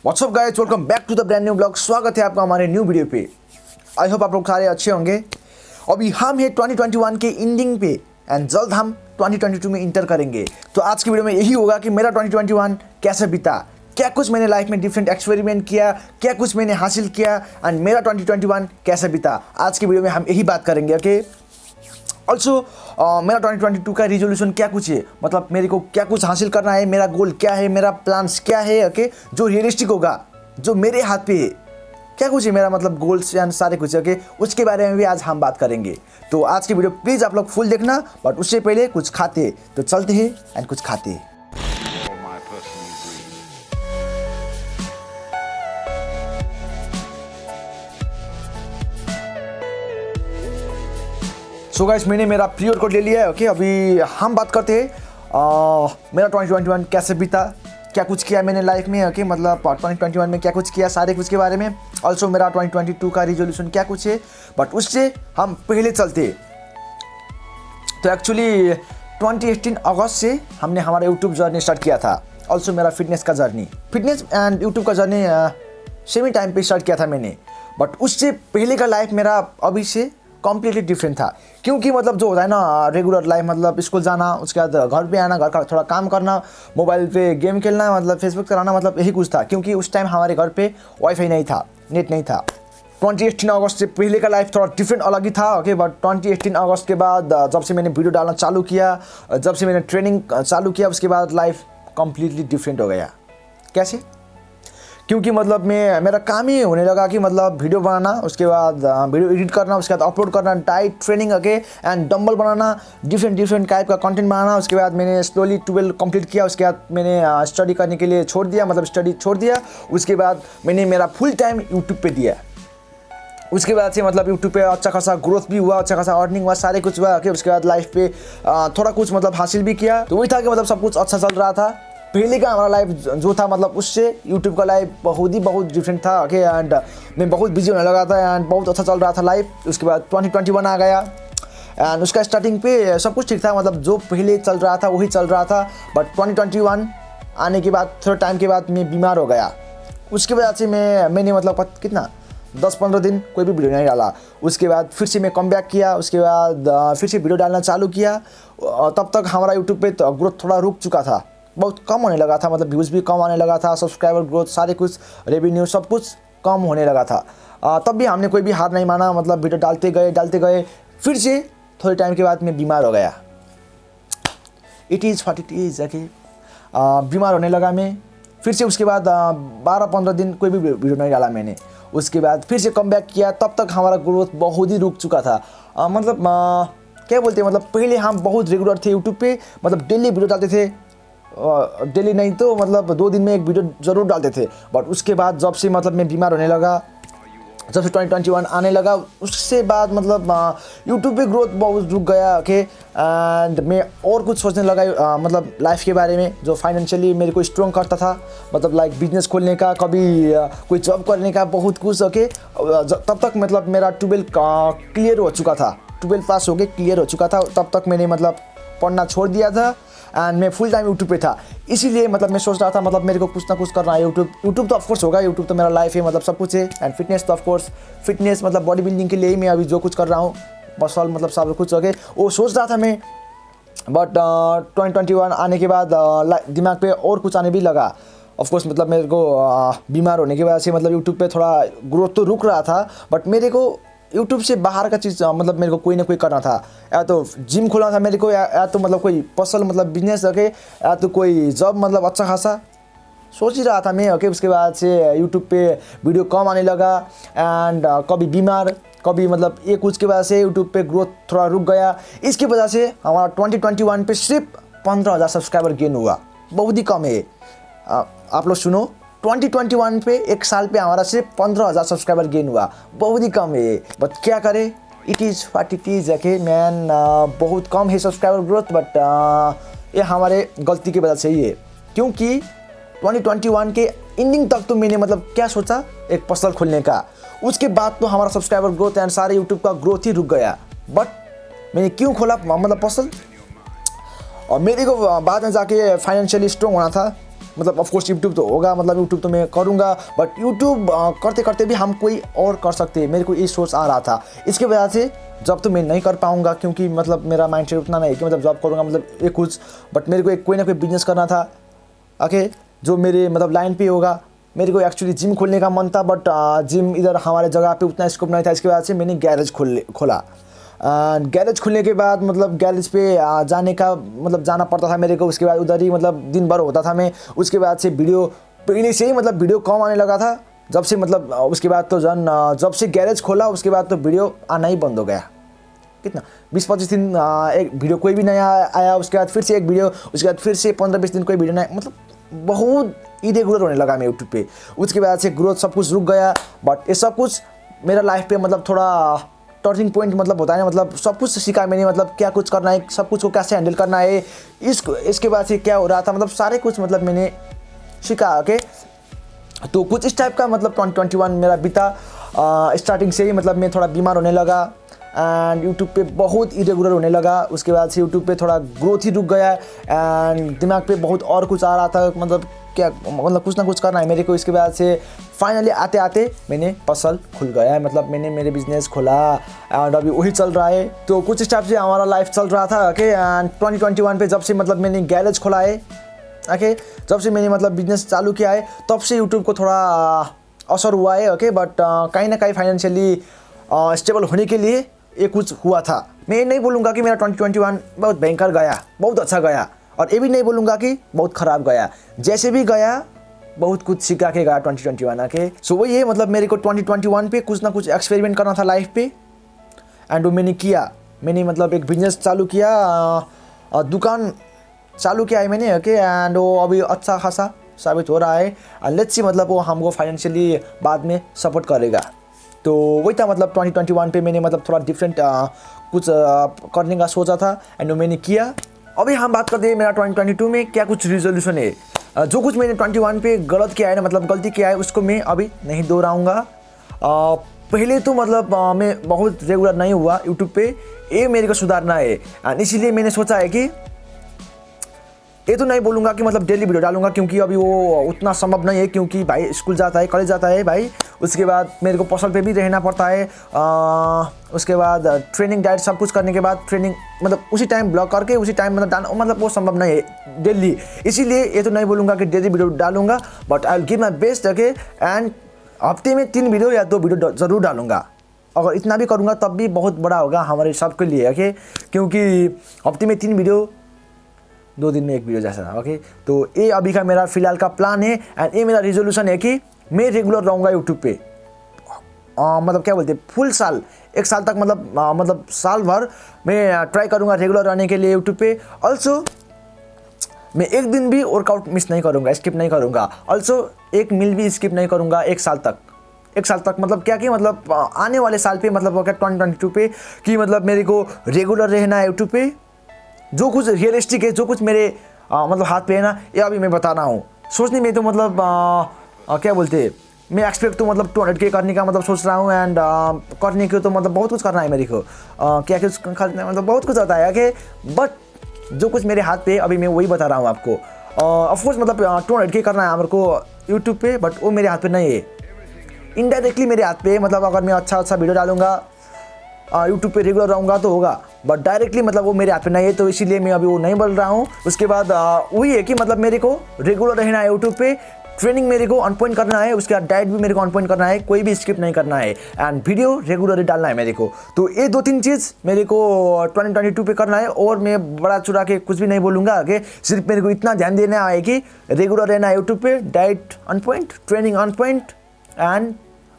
What's up guys, welcome back to the brand new blog. स्वागत है आपका हमारे न्यू वीडियो पे। आई होप आप लोग सारे अच्छे होंगे। अभी हम हैं 2021 के एंडिंग पे एंड जल्द हम 2022 में इंटर करेंगे। तो आज की वीडियो में यही होगा कि मेरा 2021 कैसे बीता, क्या कुछ मैंने लाइफ में डिफरेंट एक्सपेरिमेंट किया, क्या कुछ मैंने हासिल किया एंड मेरा 2021 कैसे बीता। आज की वीडियो में हम यही बात करेंगे। ओके, ऑल्सो मेरा 2022 का रिजोल्यूशन क्या कुछ है, मतलब मेरे को क्या कुछ हासिल करना है, मेरा गोल क्या है, मेरा प्लान्स क्या है। ओके, जो रियलिस्टिक होगा, जो मेरे हाथ पे है, क्या कुछ है मेरा मतलब गोल्स एंड सारे कुछ। ओके, उसके बारे में भी आज हम बात करेंगे। तो आज की वीडियो प्लीज़ आप लोग फुल देखना, बट उससे पहले कुछ खाते। तो चलते हैं एंड कुछ खाते। सो गाइस, मैंने मेरा प्री वर्कआउट ले लिया है। ओके, अभी हम बात करते हैं मेरा 2021 कैसे बीता, क्या कुछ किया मैंने लाइफ में। ओके, मतलब 2021 में क्या कुछ किया, सारे कुछ के बारे में। ऑल्सो मेरा 2022 का रिजोल्यूशन क्या कुछ है, बट उससे हम पहले चलते। तो एक्चुअली 2018 अगस्त से हमने हमारा यूट्यूब जर्नी स्टार्ट किया था। ऑल्सो मेरा फिटनेस का जर्नी, फिटनेस एंड यूट्यूब का जर्नी सेम टाइम पे स्टार्ट किया था मैंने। बट उससे पहले का लाइफ मेरा अभी से कम्प्लीटली डिफरेंट था। क्योंकि मतलब जो होता है ना रेगुलर लाइफ, मतलब स्कूल जाना, उसके बाद घर पे आना, घर का थोड़ा काम करना, मोबाइल पे गेम खेलना, मतलब फेसबुक चलाना, मतलब यही कुछ था। क्योंकि उस टाइम हमारे घर पे वाईफाई नहीं था, नेट नहीं था। 2018 अगस्त से पहले का लाइफ थोड़ा डिफरेंट अलग ही था। ओके, बट 2018 अगस्त के बाद जब से मैंने वीडियो डालना चालू किया, जब से मैंने ट्रेनिंग चालू किया, उसके बाद लाइफ कम्प्लीटली डिफरेंट हो गया। कैसे? क्योंकि मतलब मेरा काम ही होने लगा कि मतलब वीडियो बनाना, उसके बाद वीडियो एडिट करना, उसके बाद अपलोड करना, diet training okay and dumbbell banana, different type का कंटेंट बनाना। उसके बाद मैंने स्लोली 12 कंप्लीट किया। उसके बाद मैंने स्टडी करने के लिए छोड़ दिया, मतलब स्टडी छोड़ दिया। उसके बाद मैंने मेरा फुल टाइम यूट्यूब पे दिया। उसके बाद से मतलब यूट्यूब पे अच्छा खासा ग्रोथ भी हुआ, अच्छा खासा अर्निंग हुआ, सारे कुछ हुआ। ओके, उसके बाद लाइफ पे थोड़ा कुछ मतलब हासिल भी किया। तो वही था कि मतलब सब कुछ अच्छा चल रहा था। पहले का हमारा लाइफ जो था, मतलब उससे यूट्यूब का लाइफ बहुत डिफरेंट था। ओके, एंड मैं बहुत बिजी होने लगा था एंड बहुत अच्छा चल रहा था लाइफ। उसके बाद 2021 आ गया एंड उसका स्टार्टिंग पे सब कुछ ठीक था, मतलब जो पहले चल रहा था वही चल रहा था। बट 2021 आने के बाद थोड़ा टाइम के बाद मैं बीमार हो गया। उसके वजह से मैंने मतलब कितना 10-15 दिन कोई भी वीडियो नहीं डाला। उसके बाद फिर से मैं कम बैक किया। उसके बाद फिर से वीडियो डालना चालू किया। तब तक हमारा यूट्यूब पे तो ग्रोथ थोड़ा रुक चुका था, बहुत कम होने लगा था, मतलब व्यूज़ भी कम आने लगा था, सब्सक्राइबर ग्रोथ, सारे कुछ, रेवेन्यू सब कुछ कम होने लगा था। तब भी हमने कोई भी हार नहीं माना, मतलब वीडियो डालते गए। फिर से थोड़े टाइम के बाद मैं बीमार हो गया। It is what it is. Okay, बीमार होने लगा मैं। फिर से उसके बाद 12-15 दिन कोई भी वीडियो नहीं डाला मैंने। उसके बाद फिर से कम बैक किया। तब तक हमारा ग्रोथ बहुत ही रुक चुका था। मतलब क्या बोलते हैं, मतलब पहले हम बहुत रेगुलर थे यूट्यूब पे, मतलब डेली वीडियो डालते थे। डेली नहीं तो मतलब 2 दिन में एक वीडियो ज़रूर डालते थे। बट उसके बाद जब से मतलब मैं बीमार होने लगा, जब से 2021 आने लगा, उससे बाद मतलब यूट्यूब पे ग्रोथ बहुत रुक गया। ओके, एंड मैं और कुछ सोचने लगा मतलब लाइफ के बारे में, जो फाइनेंशियली मेरे को स्ट्रॉन्ग करता था, मतलब लाइक बिजनेस खोलने का, कभी कोई जॉब करने का, बहुत कुछ। ओके, तब तक मतलब मेरा 12 क्लियर हो चुका था, 12 पास हो गए, क्लियर हो चुका था। तब तक मैंने मतलब पढ़ना छोड़ दिया था एंड मैं फुल टाइम यूट्यूब पे था। इसीलिए मतलब मैं सोच रहा था मतलब मेरे को कुछ ना कुछ करना है। यूट्यूब तो ऑफकोर्स होगा, यूट्यूब तो मेरा लाइफ है, मतलब सब कुछ है। एंड फिटनेस तो ऑफकोर्स, फिटनेस मतलब बॉडी बिल्डिंग के लिए ही मैं अभी जो कुछ कर रहा हूँ, बस ऑल मतलब सब कुछ हो गए, वो सोच रहा था मैं। बट 2021 आने के बाद दिमाग पे और कुछ आने भी लगा। ऑफकोर्स मतलब मेरे को बीमार होने की वजह से मतलब यूट्यूब पे थोड़ा ग्रोथ तो रुक रहा था। बट मेरे को यूट्यूब से बाहर का चीज़ मतलब मेरे को कोई ना कोई करना था। या तो जिम खोलना था मेरे को, या तो मतलब कोई पर्सनल मतलब बिजनेस रखे, या तो कोई जॉब, मतलब अच्छा खासा सोच ही रहा था मैं। ओके, उसके बाद से यूट्यूब पे वीडियो कम आने लगा एंड कभी बीमार, कभी मतलब ये कुछ की वजह से यूट्यूब पे ग्रोथ थोड़ा रुक गया। इसकी वजह से हमारा 2021 पे सिर्फ 15,000 सब्सक्राइबर गेन हुआ, बहुत ही कम है। आप लोग सुनो, 2021 पे एक साल पे हमारा सिर्फ 15,000 सब्सक्राइबर गेन हुआ, बहुत ही कम है। बट क्या करें, it is what it is. Okay man, बहुत कम है सब्सक्राइबर ग्रोथ, बट ये हमारे गलती की वजह से ही है। क्योंकि 2021 के एंडिंग तक तो मैंने मतलब क्या सोचा, एक पर्सनल खोलने का। उसके बाद तो हमारा सब्सक्राइबर ग्रोथ एंड सारे यूट्यूब का ग्रोथ ही रुक गया। बट मैंने क्यों खोला मतलब पर्सनल, और मेरे को बाद में जाके फाइनेंशियली स्ट्रॉन्ग होना था, मतलब ऑफकोर्स यूट्यूब तो होगा, मतलब यूट्यूब तो मैं करूँगा, बट यूट्यूब करते करते भी हम कोई और कर सकते हैं, मेरे को ये सोच आ रहा था। इसके वजह से जॉब तो मैं नहीं कर पाऊँगा, क्योंकि मतलब मेरा माइंड सेट उतना नहीं है कि मतलब जॉब करूँगा मतलब ये कुछ, बट मेरे को एक कोई ना कोई बिजनेस करना था, ओके, जो मेरे मतलब लाइन पे होगा। मेरे को एक्चुअली जिम खोलने का मन था, बट जिम इधर हमारे जगह पे उतना स्कोप नहीं था। इसके बाद से मैंने गैरेज खोला। गैरेज खुलने के बाद मतलब गैरेज पे जाने का मतलब जाना पड़ता था मेरे को। उसके बाद उधर ही मतलब दिन भर होता था मैं। उसके बाद से वीडियो पहले से ही मतलब वीडियो कम आने लगा था, जब से मतलब उसके बाद तो जब से गैरेज खोला उसके बाद तो वीडियो आना ही बंद हो गया। कितना 20-25 दिन एक वीडियो कोई भी नया आया, उसके बाद फिर से एक वीडियो, उसके बाद फिर से 15-20 दिन कोई वीडियो नहीं, मतलब बहुत इरेगुलर होने लगा मैं यूट्यूब पे। उसके बाद से ग्रोथ सब कुछ रुक गया। बट ये सब कुछ मेरा लाइफ पे मतलब थोड़ा टर्निंग पॉइंट मतलब होता है ना, मतलब सब कुछ सीखा मैंने, मतलब क्या कुछ करना है, सब कुछ को कैसे हैंडल करना है। इसके बाद से क्या हो रहा था, मतलब सारे कुछ मतलब मैंने सीखा। ओके, तो कुछ इस टाइप का मतलब 2021 मेरा बीता। स्टार्टिंग से ही मतलब मैं थोड़ा बीमार होने लगा एंड यूट्यूब पे बहुत इरेगुलर होने लगा। उसके बाद से यूट्यूब पे थोड़ा ग्रोथ ही रुक गया एंड दिमाग पे बहुत और कुछ आ रहा था, मतलब क्या मतलब कुछ ना कुछ करना है मेरे को। इसके बाद से फाइनली आते आते मैंने पसल खुल गया है, मतलब मैंने मेरे बिजनेस खोला एंड अभी वही चल रहा है। तो कुछ इस टाइप से हमारा लाइफ चल रहा था। ओके, एंड 2021 पे जब से मतलब मैंने गैरेज खोला है, ओके, जब से मैंने मतलब बिजनेस चालू किया है, तब से यूट्यूब को थोड़ा असर हुआ है। ओके, बट कहीं ना कहीं फाइनेंशियली स्टेबल होने के लिए ये कुछ हुआ था। मैं ये नहीं बोलूँगा कि मेरा 2021 बहुत भयंकर गया, बहुत अच्छा गया, और ये भी नहीं बोलूँगा कि बहुत ख़राब गया। जैसे भी गया बहुत कुछ सिखा के गया 2021। ओके, सो वही है, मतलब मेरे को 2021 पे कुछ ना कुछ एक्सपेरिमेंट करना था लाइफ पे एंड वो मैंने किया। मैंने मतलब एक बिजनेस चालू किया, दुकान चालू किया है मैंने। ओके, एंड वो अभी अच्छा खासा साबित हो रहा है एंड लेट्स सी मतलब वो हमको फाइनेंशियली बाद में सपोर्ट करेगा। तो वही था, मतलब 2021 पे मैंने मतलब थोड़ा डिफरेंट कुछ करने का सोचा था एंड वो मैंने किया। अभी हम बात करते हैं मेरा 2022 में क्या कुछ रिजोल्यूशन है। जो कुछ मैंने 21 पे गलत किया है ना, मतलब गलती किया है, उसको मैं अभी नहीं दोहराऊँगा। पहले तो मतलब मैं बहुत रेगुलर नहीं हुआ यूट्यूब पे, ये मेरे को सुधारना है एंड इसीलिए मैंने सोचा है कि ये तो नहीं बोलूँगा कि मतलब डेली वीडियो डालूंगा, क्योंकि अभी वो उतना संभव नहीं है, क्योंकि भाई स्कूल जाता है, कॉलेज जाता है भाई। उसके बाद मेरे को पसल पे भी रहना पड़ता है। उसके बाद ट्रेनिंग डाइट सब कुछ करने के बाद ट्रेनिंग मतलब उसी टाइम ब्लॉग करके उसी टाइम मतलब डालना, मतलब वो संभव नहीं है डेली। इसीलिए ये तो नहीं बोलूँगा कि डेली वीडियो डालूंगा, but I will give my best. Okay, and हफ्ते में 3 वीडियो या 2 वीडियो ज़रूर डालूंगा। अगर इतना भी करूँगा तब भी बहुत बड़ा होगा हमारे सबके लिए। ओके, क्योंकि हफ्ते में 3 वीडियो, 2 दिन में 1 वीडियो जैसा। ओके, तो ये अभी का मेरा फिलहाल का प्लान है एंड ये मेरा रिजोल्यूशन है कि मैं रेगुलर रहूँगा यूट्यूब पे। मतलब क्या बोलते हैं, फुल साल, 1 साल तक, मतलब साल भर मैं ट्राई करूँगा रेगुलर रहने के लिए यूट्यूब पे। ऑल्सो मैं एक दिन भी वर्कआउट मिस नहीं करूँगा, स्किप नहीं करूँगा। ऑल्सो एक मील भी स्किप नहीं करूँगा 1 साल तक। 1 साल तक मतलब क्या कि मतलब आने वाले साल पे, मतलब 2022 पे, कि मतलब मेरे को रेगुलर रहना है यूट्यूब पे। जो कुछ रियलिस्टिक है, जो कुछ मेरे मतलब हाथ पे है ना, ये अभी मैं बता रहा हूँ। सोचने में तो मतलब क्या बोलते हैं, मैं एक्सपेक्ट तो मतलब 200K करने का मतलब सोच रहा हूँ एंड करने के तो मतलब बहुत कुछ करना है मेरे को। क्या कुछ खरीदना मतलब बहुत कुछ होता है। ओके, बट जो कुछ मेरे हाथ पे अभी मैं वही बता रहा हूँ आपको। ऑफकोर्स मतलब 200K करना है मेरे को यूट्यूब पे, बट वो मेरे हाथ पे नहीं है, इनडायरेक्टली मेरे हाथ पे। मतलब अगर मैं अच्छा वीडियो डालूंगा, यूट्यूब पे रेगुलर रहूँगा तो होगा, बट डायरेक्टली मतलब वो मेरे हाथ पे नहीं है, तो इसीलिए मैं अभी वो नहीं बोल रहा हूँ। उसके बाद वही है कि मतलब मेरे को रेगुलर रहना है यूट्यूब पे, ट्रेनिंग मेरे को ऑन पॉइंट करना है, उसके बाद डाइट भी मेरे को ऑन पॉइंट करना है, कोई भी स्किप नहीं करना है एंड वीडियो रेगुलरली डालना है मेरे को। तो ये 2-3 चीज़ मेरे को 2022 पे करना है। और मैं बड़ा चुरा के कुछ भी नहीं बोलूँगा आगे, सिर्फ मेरे को इतना ध्यान देना है कि रेगुलर रहना है यूट्यूब पे, diet on point, training on point and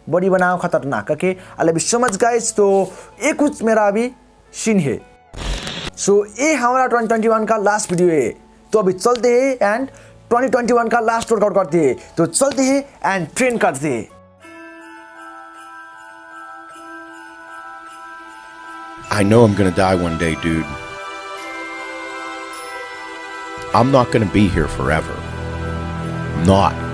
body बनाओ खतरनाक। Okay, I love you so much guys. तो ये कुछ मेरा अभी सीन है। सो ये हमारा 2021 का लास्ट वीडियो है। तो अभी चलते हैं एंड 2021 का लास्ट वर्कआउट करते हैं। तो चलते हैं एंड ट्रेन करते हैं। I know I'm gonna die one day, dude. I'm not gonna be here forever. I'm not.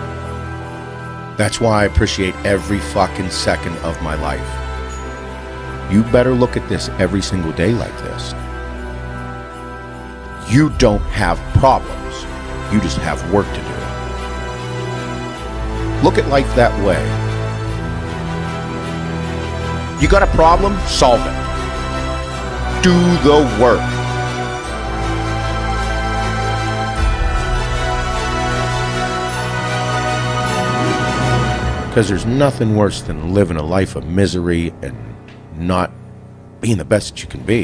That's why I appreciate every fucking second of my life. You better look at this every single day like this. You don't have problems. You just have work to do. Look at life that way. You got a problem? Solve it. Do the work. Because there's nothing worse than living a life of misery and not being the best that you can be.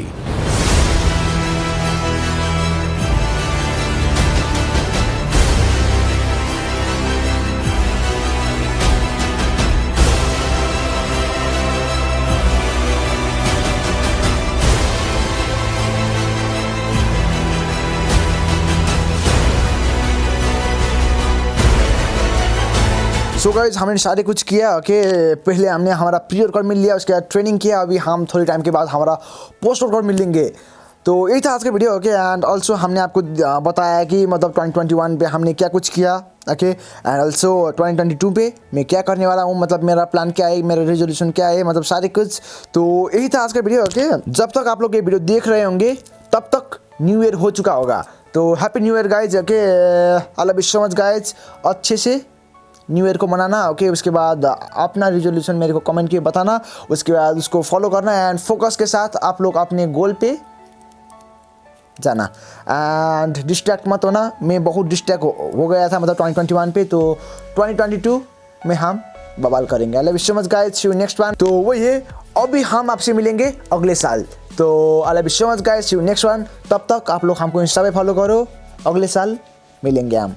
So guys हमने सारे कुछ किया कि पहले हमने हमारा pre workout मिल लिया, उसके बाद ट्रेनिंग किया, अभी हम थोड़ी टाइम के बाद हमारा पोस्ट वर्कआउट मिलेंगे। तो यही था आज का वीडियो ओके। एंड ऑल्सो हमने आपको बताया कि मतलब 2021 पे हमने क्या कुछ किया ओके। एंड ऑल्सो 2022 पे मैं क्या करने वाला हूँ, मतलब मेरा प्लान क्या है, मेरा रेजोल्यूशन क्या है, मतलब सारे कुछ। तो यही था आज का वीडियो ओके। जब तक आप लोग ये वीडियो देख रहे होंगे तब तक न्यू ईयर हो चुका होगा। तो happy new year guys okay. I love you so much guys. अच्छे से न्यू ईयर को मनाना ओके। उसके बाद अपना रिजोल्यूशन मेरे को कमेंट किए बताना, उसके बाद उसको फॉलो करना एंड फोकस के साथ आप लोग अपने गोल पे जाना। एंड डिस्ट्रैक्ट मत होना। मैं बहुत डिस्ट्रैक्ट हो गया था मतलब 2021 पे, तो 2022 में हम बवाल करेंगे। I love you so much guys, see you next one. तो वही है, अभी हम आपसे मिलेंगे अगले साल। तो I love you so much guys, see you next one. तब तक आप लोग हमको इंस्टा पे फॉलो करो, अगले साल मिलेंगे हम।